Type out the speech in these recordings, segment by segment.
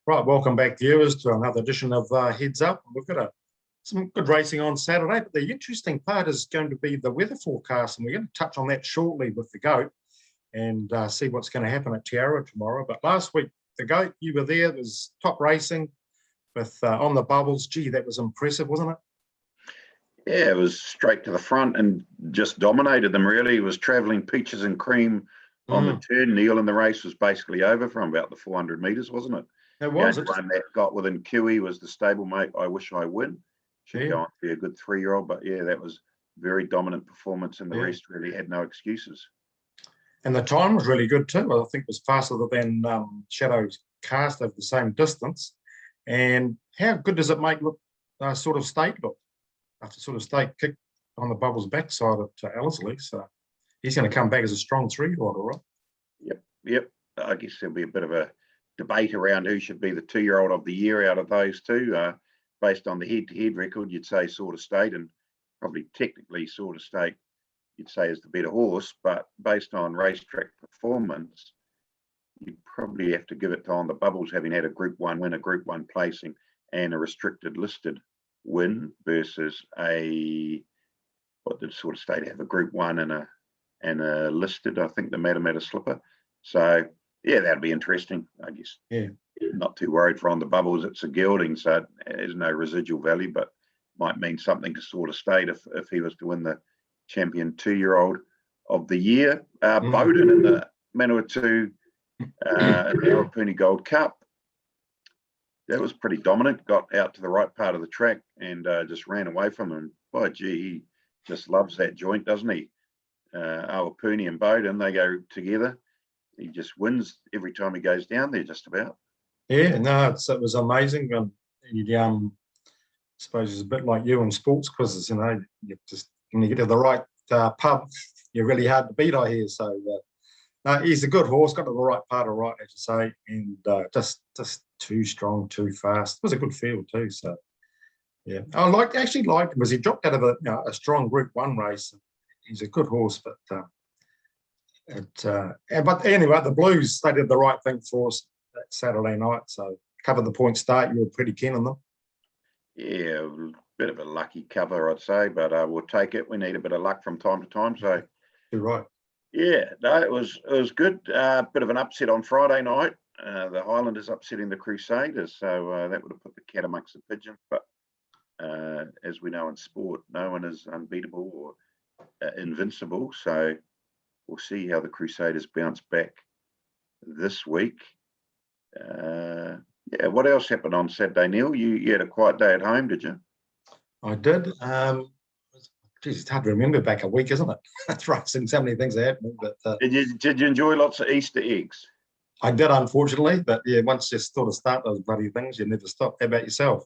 Right, welcome back, viewers, to another edition of Heads Up. We've got some good racing on Saturday, but the interesting part is going to be the weather forecast, and we're going to touch on that shortly with the GOAT and see what's going to happen at Te Aroha tomorrow. But last week, the GOAT, you were there. It was top racing with On the Bubbles. Gee, that was impressive, wasn't it? Yeah, it was straight to the front and just dominated them, really. It was travelling peaches and cream on the turn, Neil, and the race was basically over from about the 400 metres, wasn't it? It was. The one that got within Kiwi was the stablemate, I Wish I Win. Should go on to be a good 3-year-old, but yeah, that was very dominant performance, and the rest really had no excuses. And the time was really good too. I think it was faster than Shadow's Cast over the same distance. And how good does it make Sort of State look? After Sort of State kicked On the Bubbles backside to Ellerslie, so he's going to come back as a strong 3-year-old, all right? Yep. I guess there'll be a bit of a debate around who should be the 2-year-old of the year out of those two. Based on the head-to-head record, you'd say Sort of State, and probably technically Sort of State you'd say is the better horse, but based on racetrack performance, you'd probably have to give it to On the Bubbles, having had a Group 1 win, a Group 1 placing, and a restricted listed win versus what did Sort of State have? A Group 1 and a listed, I think, the Matamata Slipper. So yeah, that'd be interesting, I guess. Yeah. Not too worried for On the Bubbles. It's a gelding, so it has no residual value, but might mean something to Sort of State if he was to win the champion 2-year-old of the year. Bowden in the Manawatu in the Arapuni Gold Cup. That was pretty dominant. Got out to the right part of the track and just ran away from him. Boy, gee, he just loves that joint, doesn't he? Arapuni and Bowden, they go together. He just wins every time he goes down there, just about. Yeah, no, it was amazing. I suppose it's a bit like you in sports quizzes, you know. You just when you get to the right pub, you're really hard to beat, I hear. So he's a good horse, got to the right part of right, as you say, and just too strong, too fast. It was a good field too. So yeah, I actually liked him because he dropped out of a strong Group 1 race. He's a good horse, but anyway, the Blues, they did the right thing for us that Saturday night. So covered the point start. You were pretty keen on them. Yeah, a bit of a lucky cover, I'd say, but we'll take it. We need a bit of luck from time to time. So you're right. Yeah, no, it was good. Bit of an upset on Friday night. The Highlanders upsetting the Crusaders, so that would have put the cat amongst the pigeons. But as we know in sport, no one is unbeatable or invincible. So we'll see how the Crusaders bounce back this week. Yeah, what else happened on Saturday, Neil? You had a quiet day at home, did you? I did. Geez, it's hard to remember back a week, isn't it? That's right. So many things are happening. But did you enjoy lots of Easter eggs? I did, unfortunately. But yeah, once you sort of start those bloody things, you never stop. How about yourself?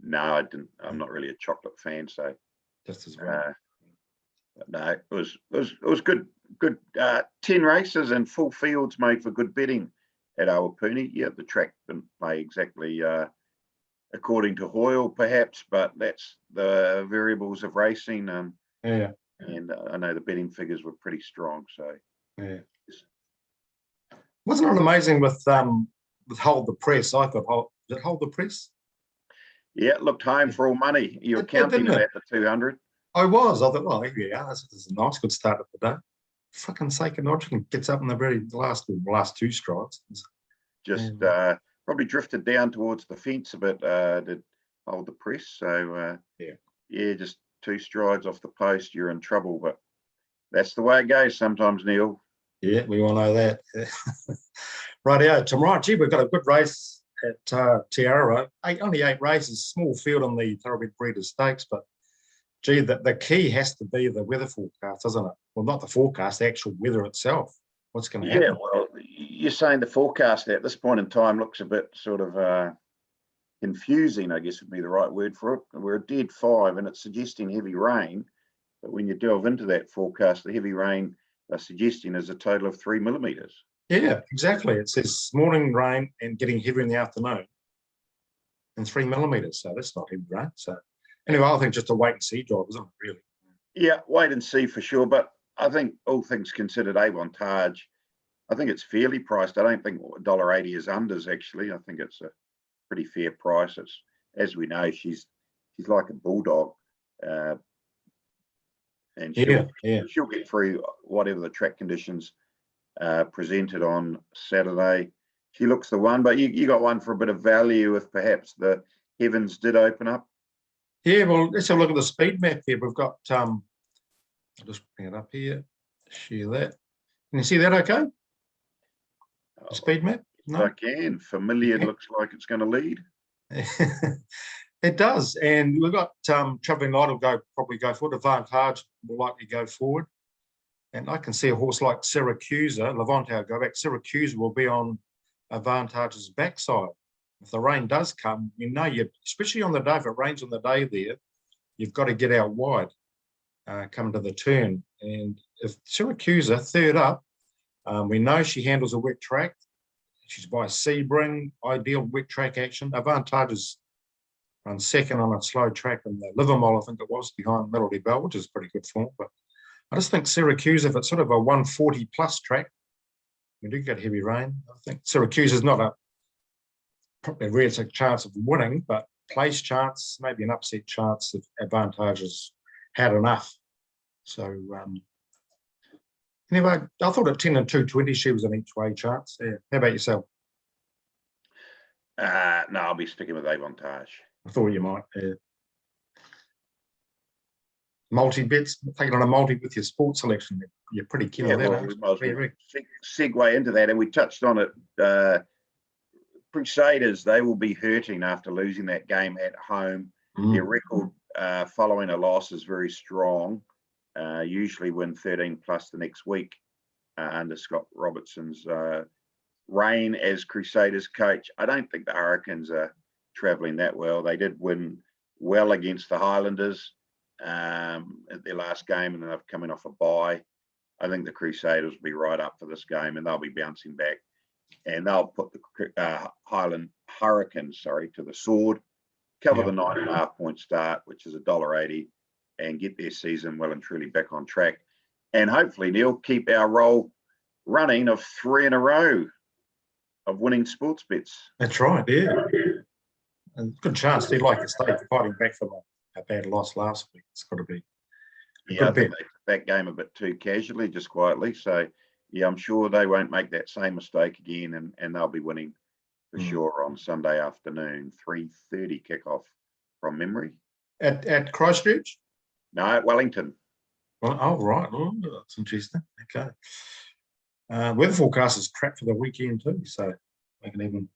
No, I didn't. I'm not really a chocolate fan, so just as well. No, it was good. Good 10 races and full fields made for good betting at Awapuni. Yeah, the track didn't play exactly according to Hoyle, perhaps, but that's the variables of racing. And I know the betting figures were pretty strong. So yeah, wasn't it amazing with Hold the Press? I thought, did it Hold the Press? Yeah, it looked home for all money. You were counting it at the 200. I was. I thought, well, here we are. This is a nice, good start of the day. Fucking sake of Nottingham gets up in the very last 2 strides. Just probably drifted down towards the fence a bit. Did Hold the Press. So yeah, just 2 strides off the post, you're in trouble. But that's the way it goes sometimes, Neil. Yeah, we all know that. Rightio, tomorrow, gee, we've got a good race at Te Aroha. Only 8 races, small field on the Thoroughbred Breeders' Stakes, but gee, the key has to be the weather forecast, isn't it? Well, not the forecast, the actual weather itself. What's going to happen? Yeah, well, you're saying the forecast at this point in time looks a bit sort of confusing, I guess would be the right word for it. We're a dead 5 and it's suggesting heavy rain. But when you delve into that forecast, the heavy rain they're suggesting is a total of 3 millimetres. Yeah, exactly. It says morning rain and getting heavy in the afternoon and 3 millimetres. So that's not heavy rain. So anyway, I think just a wait and see job, isn't it, really? Yeah, wait and see for sure. But I think all things considered, Avantage, I think it's fairly priced. I don't think $1.80 is unders actually. I think it's a pretty fair price. It's, as we know, she's like a bulldog, and she'll get through whatever the track conditions presented on Saturday. She looks the one, but you got one for a bit of value if perhaps the heavens did open up. Yeah, well, let's have a look at the speed map here. We've got, I'll just bring it up here, share that. Can you see that okay? The speed map? No? I can. Familiar looks like it's going to lead. It does. And we've got Travelling Light will probably go forward. Avantage will likely go forward. And I can see a horse like Syracusa, Levante will go back. Syracusa will be on Avantage's backside. If the rain does come, you know, especially on the day, if it rains on the day there, you've got to get out wide, come to the turn. And if Syracusa, third up, we know she handles a wet track. She's by Sebring, ideal wet track action. Avantage is run second on a slow track in the Livermore, I think it was, behind Melody Bell, which is pretty good form. But I just think Syracusa, if it's sort of a 140 plus track, we do get heavy rain. I think Syracusa is not a probably a realistic chance of winning, but place chance, maybe an upset chance if Avantage has had enough. So anyway, I thought at 10 and 220 she was an each way chance. Yeah. How about yourself? No, I'll be sticking with Avantage. I thought you might. Yeah. Multi-bets, taking on a multi with your sports selection, you're pretty keen on that. Well, segue into that, and we touched on it. Crusaders, they will be hurting after losing that game at home. Their record following a loss is very strong. Usually win 13 plus the next week under Scott Robertson's reign as Crusaders coach. I don't think the Hurricanes are travelling that well. They did win well against the Highlanders at their last game, and then they've coming off a bye. I think the Crusaders will be right up for this game, and they'll be bouncing back. And they'll put the Highland Hurricanes, to the sword, cover the 9.5 point start, which is $1.80, and get their season well and truly back on track. And hopefully, Neil, keep our roll running of 3 in a row of winning sports bets. That's right, yeah. And good chance they'd like to stay fighting back from a bad loss last week. It's got to be. Yeah, I think they took that game a bit too casually, just quietly. So, yeah, I'm sure they won't make that same mistake again, and they'll be winning for sure on Sunday afternoon, 3:30 kickoff from memory. At Christchurch? No, at Wellington. Well, oh, right. Oh, that's interesting. Okay. Weather forecast is crap for the weekend too, so we can even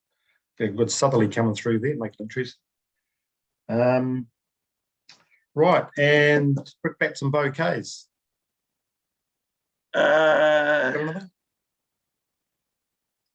get a good southerly coming through there, make it interesting. Right, and brickbats and bouquets.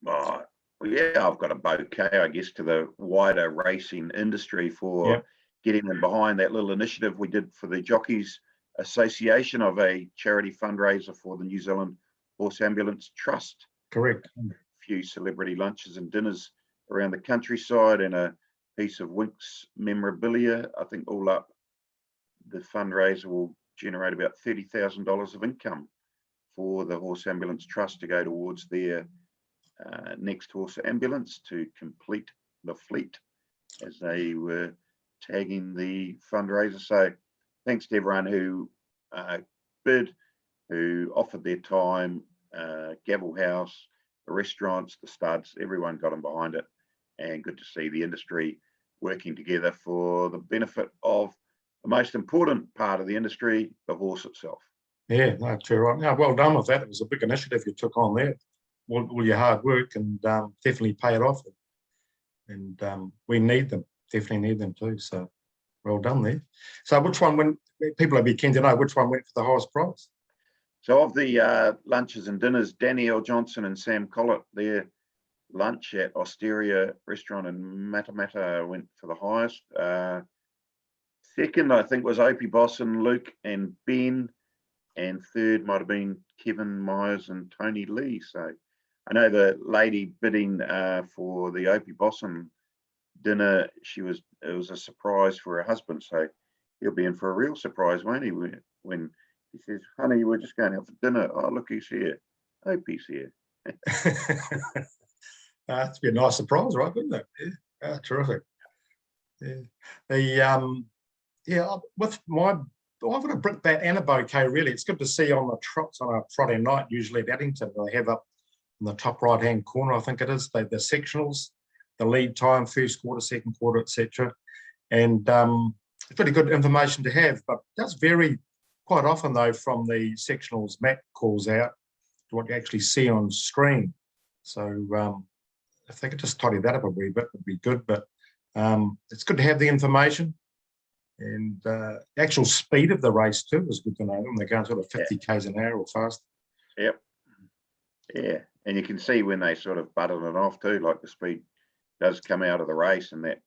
Well, yeah, I've got a bouquet, I guess, to the wider racing industry for getting them behind that little initiative we did for the Jockeys Association of a charity fundraiser for the New Zealand Horse Ambulance Trust. Correct. A few celebrity lunches and dinners around the countryside and a piece of Winx memorabilia. I think all up, the fundraiser will generate about $30,000 of income for the Horse Ambulance Trust to go towards their next horse ambulance to complete the fleet as they were tagging the fundraiser. So thanks to everyone who bid, who offered their time, Gavel House, the restaurants, the studs, everyone got them behind it. And good to see the industry working together for the benefit of the most important part of the industry, the horse itself. Yeah, no, too right. No, well done with that. It was a big initiative you took on there. All your hard work, and definitely pay it off. And we need them, definitely need them too. So well done there. So which one went? People would be keen to know which one went for the highest price. So of the lunches and dinners, Danielle Johnson and Sam Collett, their lunch at Osteria Restaurant in Matamata went for the highest. Second, I think, was Opie Bosson, Luke and Ben. And third might have been Kevin Myers and Tony Lee. So I know the lady bidding for the Opie Bosson dinner, it was a surprise for her husband. So he'll be in for a real surprise, won't he? When he says, honey, we're just going out for dinner. Oh, look who's here. Opie's here. That'd be a nice surprise, right? Wouldn't it? Yeah, terrific. Yeah. With my, I would have brought that and a bouquet. Really, it's good to see on the trots on a Friday night. Usually at Addington, they have up in the top right-hand corner, I think it is, the sectionals, the lead time, first quarter, second quarter, etc. And it's pretty good information to have, but it does vary quite often though from the sectionals Matt calls out to what you actually see on screen. So if they could just tidy that up a wee bit, would be good. But it's good to have the information, and actual speed of the race too is good to know. When they're going sort of 50 k's an hour or faster. Yep. Yeah, and you can see when they sort of button it off too, like the speed does come out of the race, and that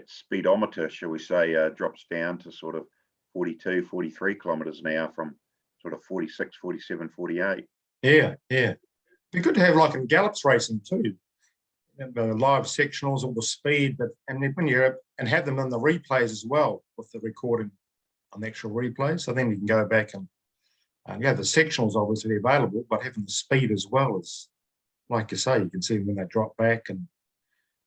speedometer, shall we say, drops down to sort of 42, 43 kilometres an hour from sort of 46, 47, 48. Yeah. Be good to have like in gallops racing too. The live sectionals, all the speed, but and when you're and have them in the replays as well with the recording on the actual replay. So then you can go back and the sectionals obviously available, but having the speed as well is, like you say, you can see when they drop back and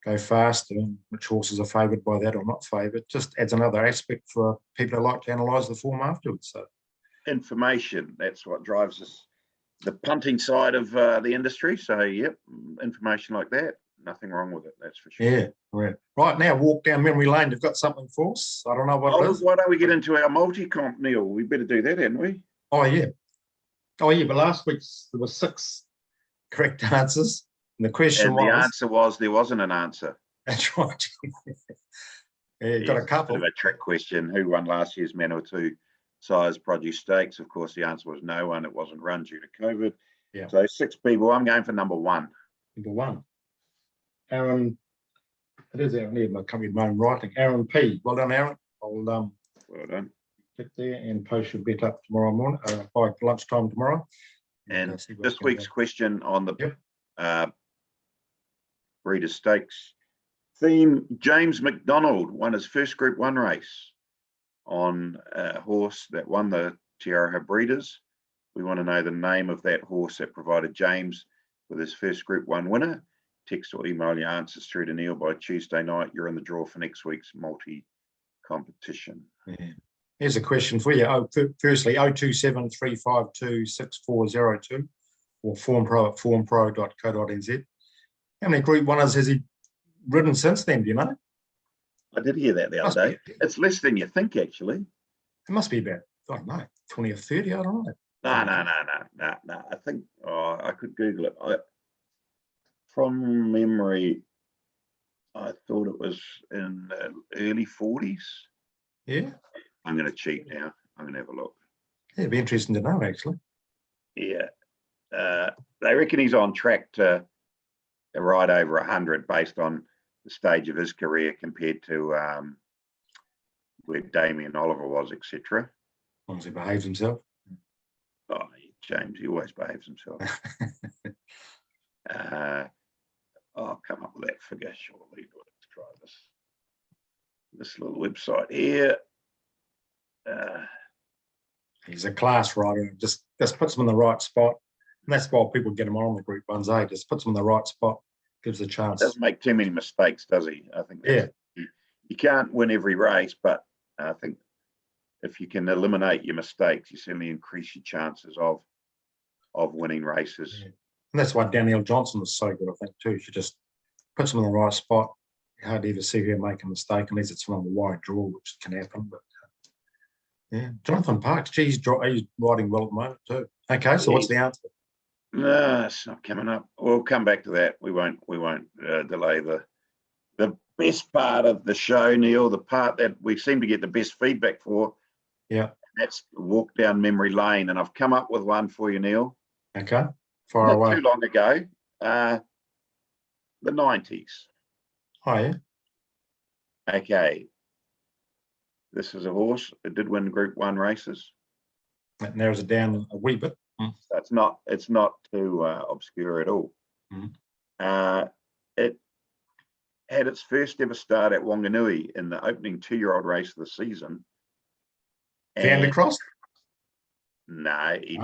go fast and which horses are favoured by that or not favoured. Just adds another aspect for people who like to analyse the form afterwards. So information, that's what drives us, the punting side of the industry. So yep, information like that, nothing wrong with it, that's for sure. Yeah, right now walk down memory lane. You've got something for us? I don't know what it is. Why don't we get into our multi-comp, Neil? We better do that, hadn't we? Oh yeah, but last week there were 6 correct answers, and the question and the answer was there wasn't an answer. That's right. Yeah, got a couple. Bit of a trick question. Who won last year's Manawatu Size Produce Stakes? Of course, the answer was no one. It wasn't run due to COVID. Yeah. So 6 people. I'm going for number 1. Number 1. Aaron. It is Aaron. I can't read my own writing. Aaron P. Well done, Aaron. I'll well done. Get there and post your bet up tomorrow morning by lunchtime tomorrow. And this week's question on the Breeders' Stakes theme: James McDonald won his first Group 1 race on a horse that won the Te Aroha Breeders. We want to know the name of that horse that provided James with his first Group 1 winner. Text or email your answers through to Neil by Tuesday night. You're in the draw for next week's multi-competition. Yeah. Here's a question for you. Firstly, 027 352 6402 or formpro at formpro.co.nz. How many Group 1ers has he ridden since then, do you know? I did hear that the other day. It's less than you think, actually. It must be about, I don't know, 20 or 30, I don't know. No. I think, I could Google it. From memory, I thought it was in the early 40s. Yeah. I'm going to cheat now. I'm going to have a look. Yeah, it'd be interesting to know, actually. Yeah. They reckon he's on track to ride over 100 based on the stage of his career compared to where Damien Oliver was, etc. As long as he behaves himself. Oh, James, he always behaves himself. I'll come up with that figure shortly. Let's try this little website here. He's a class rider. Just puts him in the right spot. And that's why people get him on the Group 1s, just puts him in the right spot, gives a chance. Doesn't make too many mistakes, does he? I think you can't win every race, but I think if you can eliminate your mistakes, you certainly increase your chances of winning races. Yeah. And that's why Danielle Johnson was so good, I think, too. She just puts him in the right spot. You hardly ever see her make a mistake unless it's from a wide draw, which can happen. But yeah, Jonathan Parks, he's riding well at the moment too. Okay, so what's the answer? No, it's not coming up. We'll come back to that. We won't delay the best part of the show, Neil. The part that we seem to get the best feedback for. Yeah, that's walk down memory lane, and I've come up with one for you, Neil. Okay, far Not away. too long ago, the 90s. Oh yeah. Okay. This is a horse that did win Group 1 races. That narrows it down a wee bit. So it's not too obscure at all. It had its first ever start at Wanganui in the opening 2-year-old race of the season. Vandercross? No, he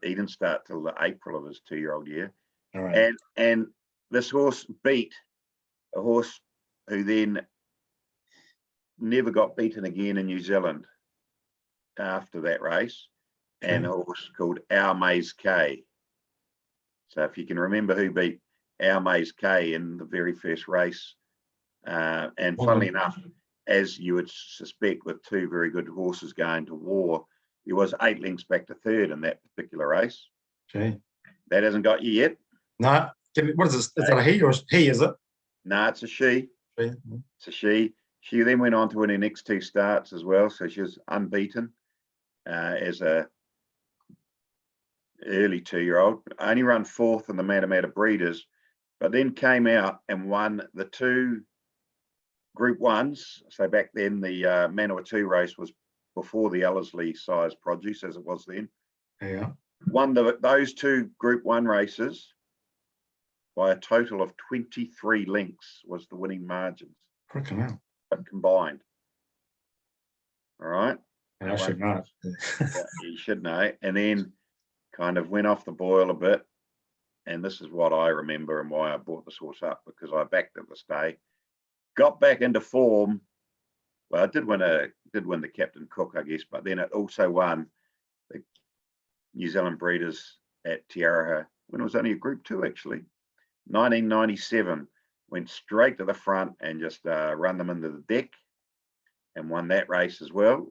didn't start till the April of his 2-year-old year. All right. And this horse beat a horse who then never got beaten again in New Zealand after that race, and a horse called Our Maze K. So if you can remember who beat Our Maze K in the very first race, and funnily enough, as you would suspect with two very good horses going to war, he was 8 lengths back to third in that particular race. Okay. That hasn't got you yet. No. What is this? Is that a he or he? Is it? No, it's a she. She. It's a she. She then went on to win her next 2 starts as well, so she was unbeaten as a early 2-year-old. Only run 4th in the Matamata Breeders, but then came out and won the 2 Group 1s. So back then, the Manawatu race was before the Ellerslie size produce, as it was then. Yeah. Won those 2 Group 1 races by a total of 23 lengths was the winning margins. Freaking hell. But combined. All right. I should know. Yeah, you should know. And then kind of went off the boil a bit. And this is what I remember and why I brought this horse up, because I backed it this day. Got back into form. Well, it did win the Captain Cook, I guess, but then it also won the New Zealand Breeders at Te Araha when it was only a Group 2, actually. 1997, went straight to the front and just run them into the deck and won that race as well.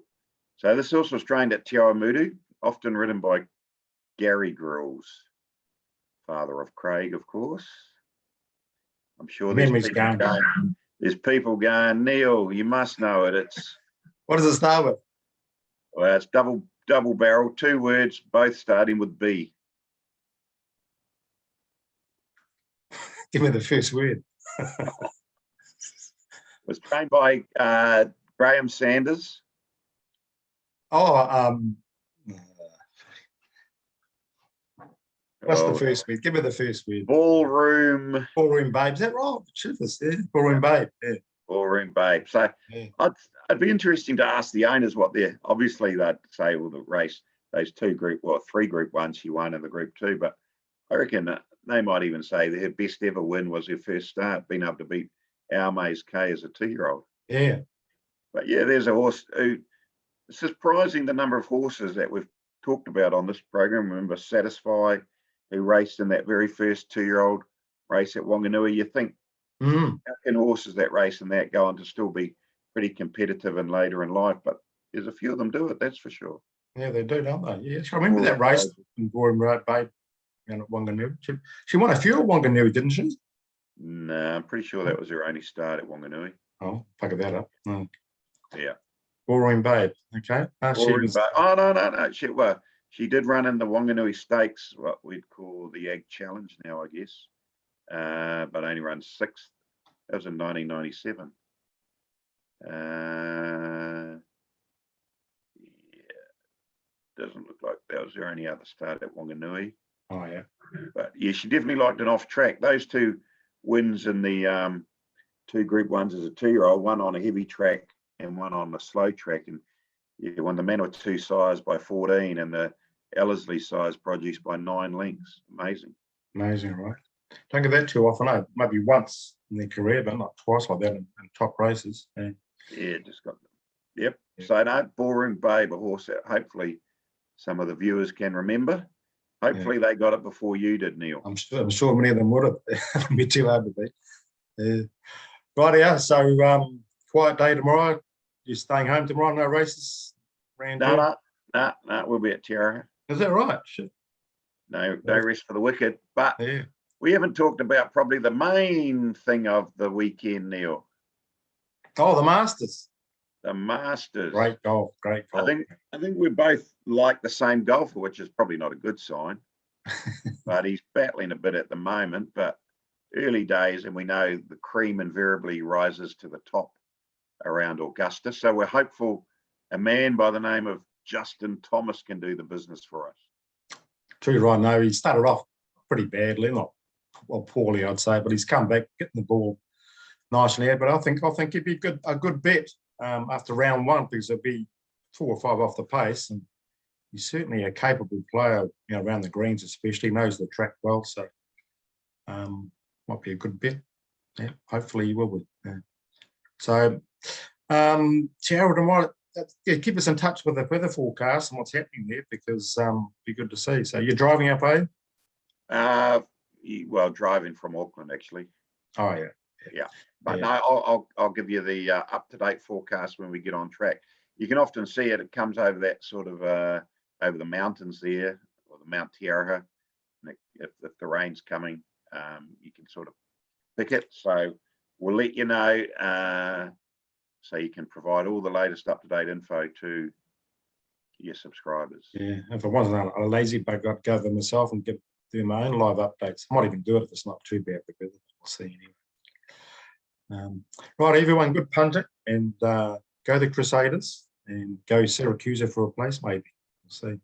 So this horse was trained at Te Awamutu, often ridden by Gary Grills, father of Craig, of course. I'm sure there's people going, Neil, you must know it. It's what does it start with? Well, it's double barrel, 2 words, both starting with B. Give me the first word. Was trained by Graham Sanders. Oh, what's the first word? Give me the first word. Ballroom. Ballroom Babe. Is that right? Ballroom Babe. Yeah. Ballroom Babe. So yeah. It'd be interesting to ask the owners what they're, obviously they'd say, well, the race, those 3 Group 1s she won in the Group 2, but I reckon they might even say that her best ever win was her first start, being able to beat Our Maze K as a 2-year-old. Yeah. But yeah, there's a horse who, it's surprising the number of horses that we've talked about on this program. Remember Satisfy, who raced in that very first 2-year-old race at Wanganui. You think, how can horses that race and that go on to still be pretty competitive and later in life? But there's a few of them do it, that's for sure. Yeah, they do, don't they? Yeah, I remember that race in Ballroom Babe at Wanganui. She won a few at Wanganui, didn't she? No, I'm pretty sure that was her only start at Wanganui. Oh, figure that up. Oh. Yeah. Ballroom Babe, okay. Babe. Oh, no. She did run in the Wanganui Stakes, what we'd call the Ag Challenge now, I guess, but only ran 6th. That was in 1997. Yeah, doesn't look like that was her only other start at Wanganui. Oh, yeah. But yeah, she definitely liked an off track. Those 2 wins in the 2 Group 1s as a 2-year-old, one on a heavy track and one on a slow track. And yeah, won the Manawatu size by 14 and the Ellerslie size produce by 9 lengths. Amazing. Amazing, right? Don't get that too often. No, maybe once in their career, but not twice like that in top races. Yeah, just got them. Yep. Yeah. So no, Ballroom Babe, a horse that hopefully some of the viewers can remember. Hopefully they got it before you did, Neil. I'm sure many of them would have. It'd be too hard to beat. Right, yeah. So quiet day tomorrow. You're staying home tomorrow? No races? No. We'll be at Te Araha. Is that right? Shit. No rest for the wicked. But we haven't talked about probably the main thing of the weekend, Neil. Oh, the Masters. The Masters. Great golf. I think we both like the same golfer, which is probably not a good sign. But he's battling a bit at the moment. But early days, and we know the cream invariably rises to the top around Augusta. So we're hopeful a man by the name of Justin Thomas can do the business for us. True, right. No, he started off pretty badly, not poorly, I'd say, but he's come back, getting the ball nicely. But I think he'd be a good bet after round 1, because there'll be 4 or 5 off the pace, and he's certainly a capable player, around the greens especially. He knows the track well, so Might be a good bet. Yeah, hopefully you will be. Yeah. So, Gerald, and what? Yeah, keep us in touch with the weather forecast and what's happening there, because be good to see. So you're driving up, eh? Well, driving from Auckland actually. Oh yeah. But Yeah. no, I'll give you the up-to-date forecast when we get on track. You can often see it. It comes over that sort of over the mountains there, or the Mount Tiaraha. And if the rain's coming, you can sort of pick it. So we'll let you know, so you can provide all the latest up-to-date info to your subscribers. Yeah. If I wasn't a lazy bug, I'd go there myself and do my own live updates. I might even do it if it's not too bad, because we'll see anyway. Right, everyone, good punter, and go the Crusaders and go Syracuse for a place, maybe. We'll see.